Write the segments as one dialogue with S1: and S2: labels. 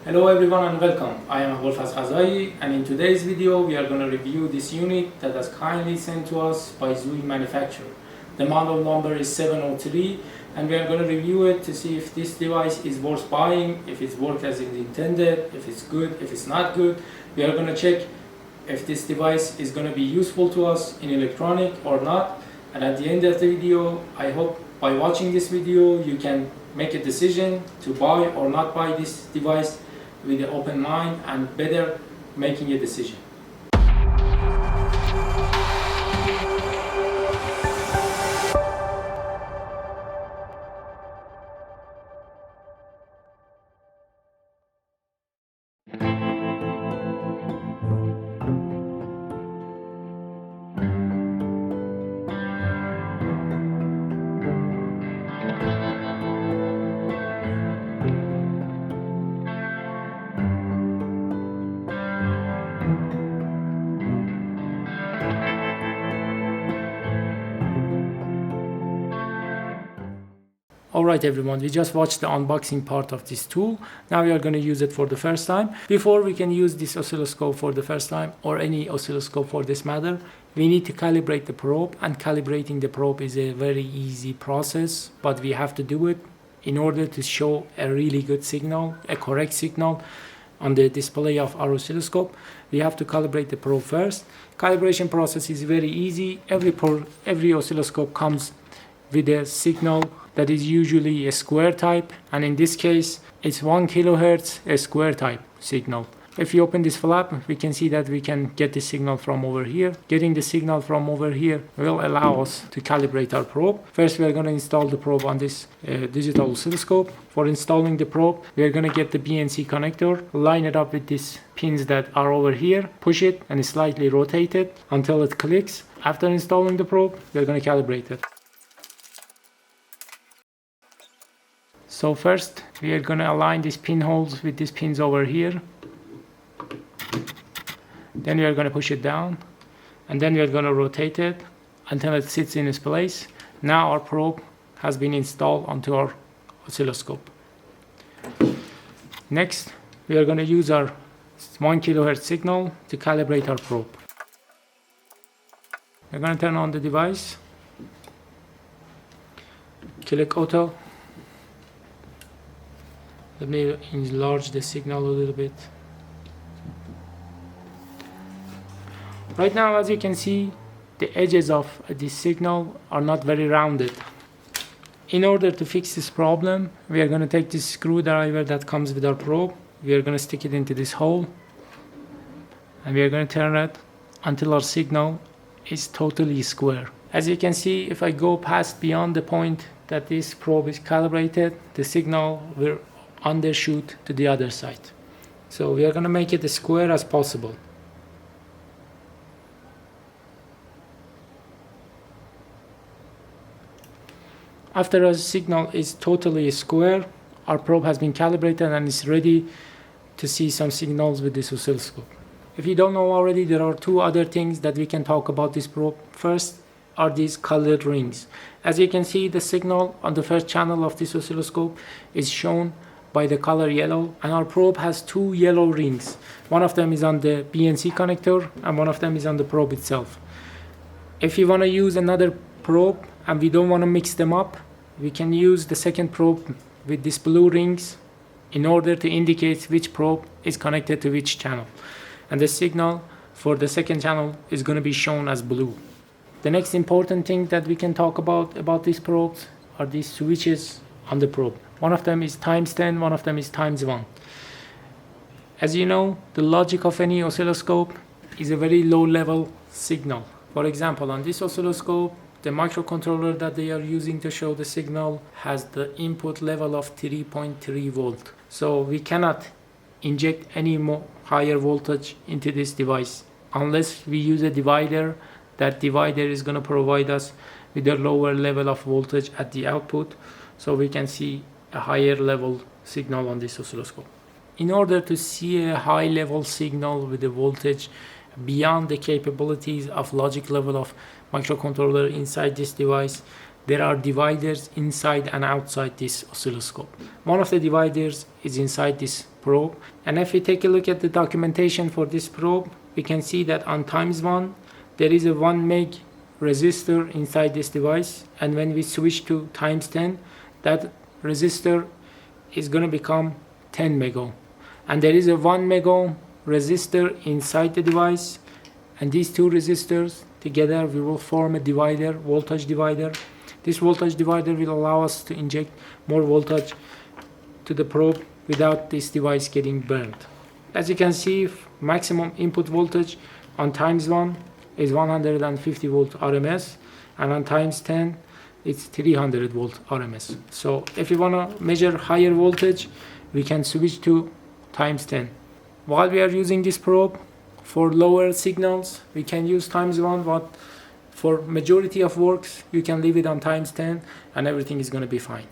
S1: Hello everyone and welcome. I am ZOYI and in today's video we are going to review this unit that was kindly sent to us by ZOYI manufacturer. The model number is 703 and we are going to review it to see if this device is worth buying, if it works as it intended, if it's good, if it's not good. We are going to check if this device is going to be useful to us in electronic or not. And at the end of the video, I hope by watching this video you can make a decision to buy or not buy this device with an open mind and better making a decision. Alright everyone, we just watched the unboxing part of this tool. Now we are going to use it for the first time. Before we can use this oscilloscope for the first time, or any oscilloscope for this matter, we need to calibrate the probe, and calibrating the probe is a very easy process, but we have to do it in order to show a really good signal, a correct signal on the display of our oscilloscope. We have to calibrate the probe first. Calibration process is very easy. Every oscilloscope comes with a signal that is usually a square type, and in this case it's 1 kilohertz, a square type signal. If you open this flap, we can see that we can get the signal from over here. Getting the signal from over here will allow us to calibrate our probe. First we are going to install the probe on this digital oscilloscope. For installing the probe, we are going to get the BNC connector, line it up with these pins that are over here, push it and slightly rotate it until it clicks. After installing the probe, we are going to calibrate it. So first we are going to align these pinholes with these pins over here. Then we are going to push it down, and then we are going to rotate it until it sits in its place. Now our probe has been installed onto our oscilloscope. Next we are going to use our 1 kilohertz signal to calibrate our probe. We're going to turn on the device, click auto. Let me enlarge the signal a little bit. Right now, as you can see, the edges of this signal are not very rounded. In order to fix this problem, we are going to take this screwdriver that comes with our probe. We are going to stick it into this hole, and we are going to turn it until our signal is totally square. As you can see, if I go past beyond the point that this probe is calibrated, the signal will undershoot to the other side. So we are going to make it as square as possible. After our signal is totally square, our probe has been calibrated and is ready to see some signals with this oscilloscope. If you don't know already, there are two other things that we can talk about this probe. First are these colored rings. As you can see, the signal on the first channel of this oscilloscope is shown by the color yellow, and our probe has two yellow rings. One of them is on the BNC connector and one of them is on the probe itself. If you want to use another probe and we don't want to mix them up, we can use the second probe with these blue rings in order to indicate which probe is connected to which channel, and the signal for the second channel is going to be shown as blue. The next important thing that we can talk about these probes are these switches on the probe. One of them is times 10, one of them is times 1. As you know, the logic of any oscilloscope is a very low level signal. For example, on this oscilloscope, the microcontroller that they are using to show the signal has the input level of 3.3 volt. So we cannot inject any more higher voltage into this device unless we use a divider. That divider is going to provide us with a lower level of voltage at the output, so we can see a higher level signal on this oscilloscope. In order to see a high level signal with a voltage beyond the capabilities of logic level of microcontroller inside this device, there are dividers inside and outside this oscilloscope. One of the dividers is inside this probe, and if we take a look at the documentation for this probe, we can see that on ×1 there is a 1 meg resistor inside this device, and when we switch to ×10, that resistor is going to become 10 mega, and there is a 1 mega resistor inside the device, and these two resistors together we will form a divider, voltage divider. This voltage divider will allow us to inject more voltage to the probe without this device getting burned. As you can see, maximum input voltage on ×1 is 150 volt RMS, and on ×10 it's 300 volt RMS. So if you want to measure higher voltage, we can switch to ×10. While we are using this probe for lower signals, we can use ×1, but for majority of works you can leave it on ×10 and everything is going to be fine.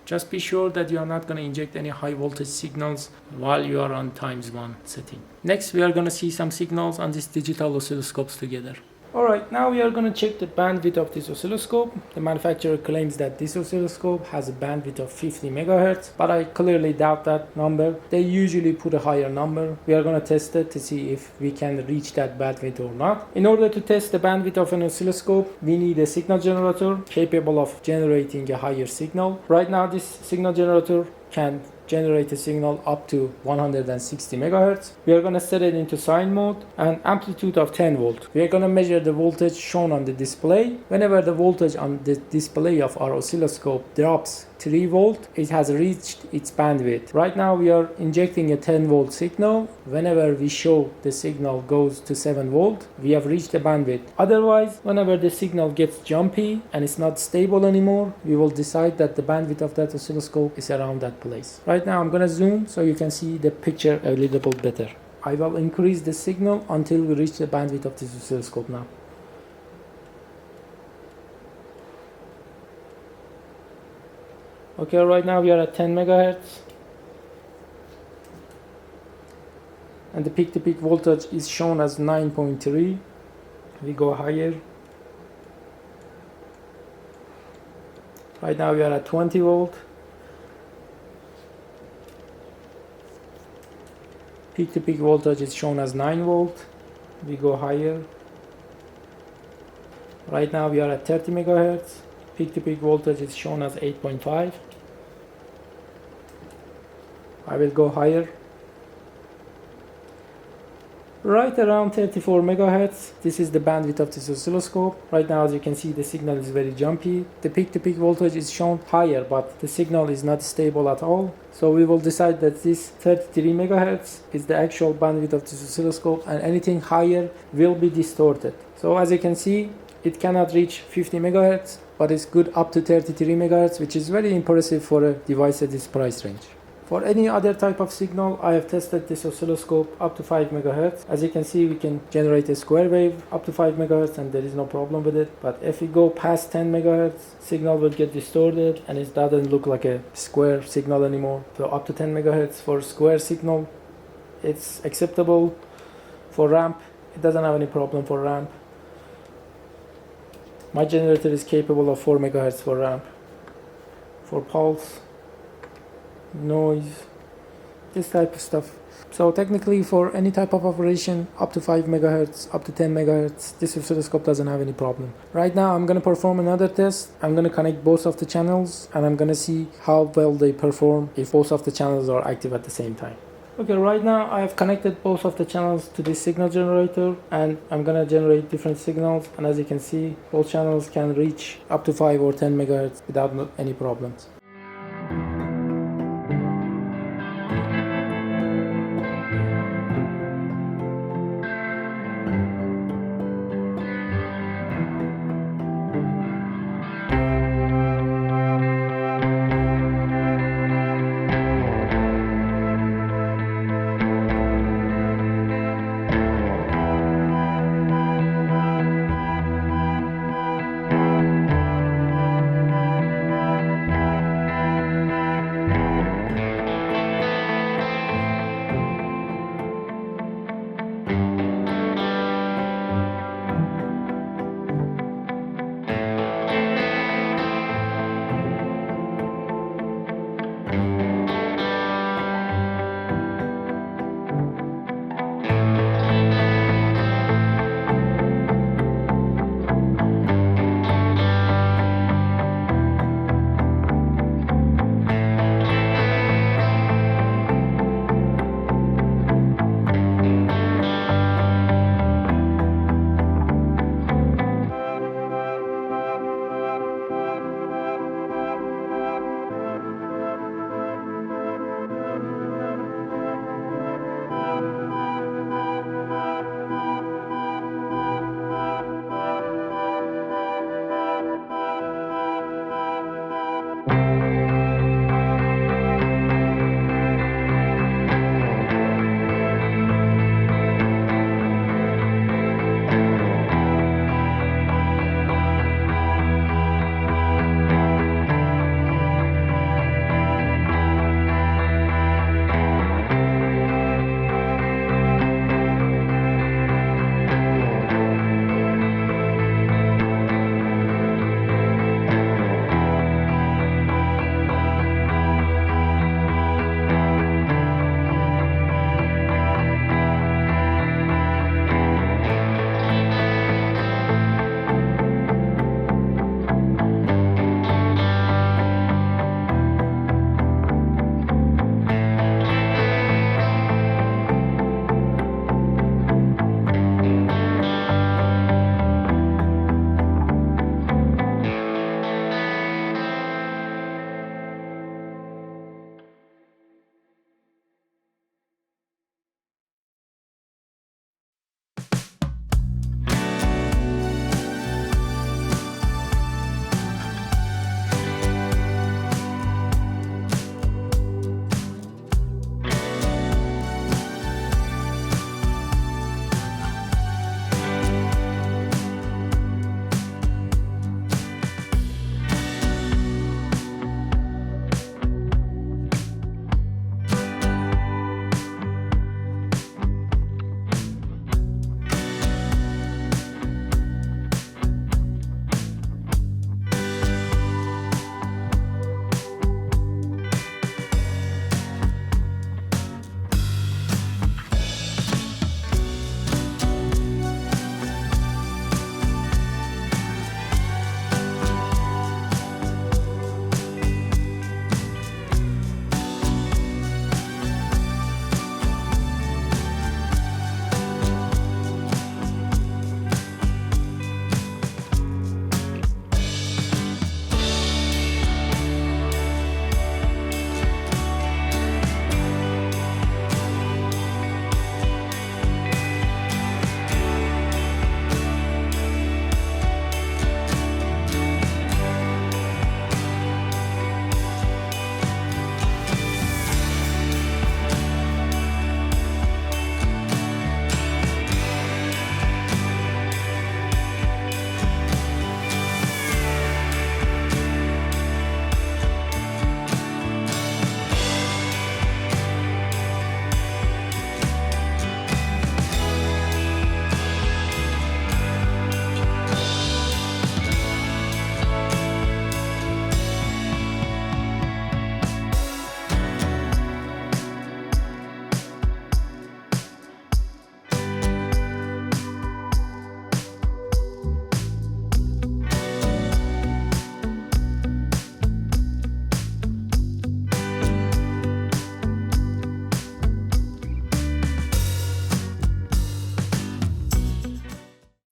S1: Just be sure that you are not going to inject any high voltage signals while you are on ×1 setting. Next, we are going to see some signals on these digital oscilloscopes together. Alright, now we are going to check the bandwidth of this oscilloscope. The manufacturer claims that this oscilloscope has a bandwidth of 50 MHz, but I clearly doubt that number. They usually put a higher number. We are going to test it to see if we can reach that bandwidth or not. In order to test the bandwidth of an oscilloscope, we need a signal generator capable of generating a higher signal. Right now, this signal generator can generate a signal up to 160 MHz. We are going to set it into sine mode and amplitude of 10 volt. We are going to measure the voltage shown on the display. Whenever the voltage on the display of our oscilloscope drops 3 volt, it has reached its bandwidth. Right now we are injecting a 10 volt signal. Whenever we show the signal goes to 7 volt, we have reached the bandwidth. Otherwise, whenever the signal gets jumpy and it's not stable anymore, we will decide that the bandwidth of that oscilloscope is around that place. Right now I'm going to zoom so you can see the picture a little bit better. I will increase the signal until we reach the bandwidth of this oscilloscope now. Okay, right now we are at 10 megahertz, and the peak-to-peak voltage is shown as 9.3. We go higher. Right now we are at 20 volt. Peak-to-peak voltage is shown as 9 volt. We go higher. Right now we are at 30 megahertz. Peak-to-peak voltage is shown as 8.5. I will go higher. Right around 34 megahertz. This is the bandwidth of this oscilloscope. Right now, as you can see, the signal is very jumpy. The peak-to-peak voltage is shown higher, but the signal is not stable at all. So we will decide that this 33 megahertz is the actual bandwidth of this oscilloscope, and anything higher will be distorted. So as you can see, it cannot reach 50 megahertz, but it's good up to 33 megahertz, which is very impressive for a device at this price range. For any other type of signal, I have tested this oscilloscope up to 5 megahertz. As you can see, we can generate a square wave up to 5 megahertz and there is no problem with it. But if we go past 10 megahertz, signal will get distorted and it doesn't look like a square signal anymore. So up to 10 megahertz for square signal, it's acceptable. For ramp, it doesn't have any problem for ramp. My generator is capable of 4 megahertz for ramp. For pulse, noise, this type of stuff. So technically for any type of operation up to 5 megahertz, up to 10 megahertz, this oscilloscope doesn't have any problem. Right now I'm going to perform another test. I'm going to connect both of the channels and I'm going to see how well they perform if both of the channels are active at the same time. Okay, right now I have connected both of the channels to this signal generator and I'm gonna generate different signals, and as you can see, both channels can reach up to 5 or 10 megahertz without any problems.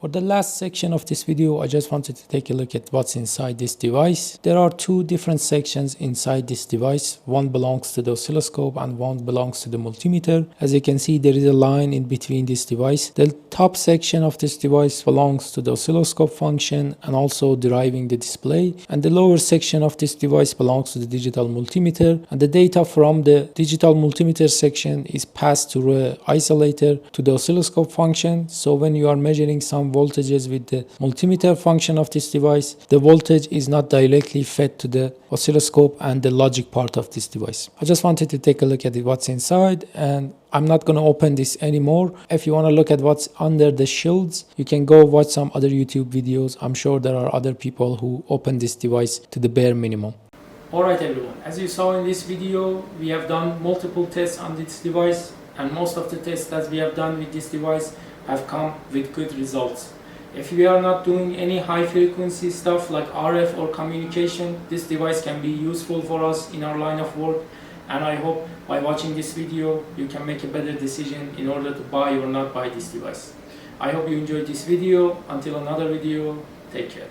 S1: For the last section of this video, I just wanted to take a look at what's inside this device. There are two different sections inside this device. One belongs to the oscilloscope and one belongs to the multimeter. As you can see, there is a line in between this device. The top section of this device belongs to the oscilloscope function and also deriving the display. And the lower section of this device belongs to the digital multimeter. And the data from the digital multimeter section is passed through an isolator to the oscilloscope function. So when you are measuring some voltages with the multimeter function of this device, the voltage is not directly fed to the oscilloscope and the logic part of this device. I just wanted to take a look at what's inside, and I'm not going to open this anymore. If you want to look at what's under the shields, you can go watch some other YouTube videos. I'm sure there are other people who open this device to the bare minimum. Alright everyone, as you saw in this video, we have done multiple tests on this device, and most of the tests that we have done with this device have come with good results. If we are not doing any high frequency stuff like RF or communication, this device can be useful for us in our line of work, and I hope by watching this video you can make a better decision in order to buy or not buy this device. I hope you enjoyed this video. Until another video, take care.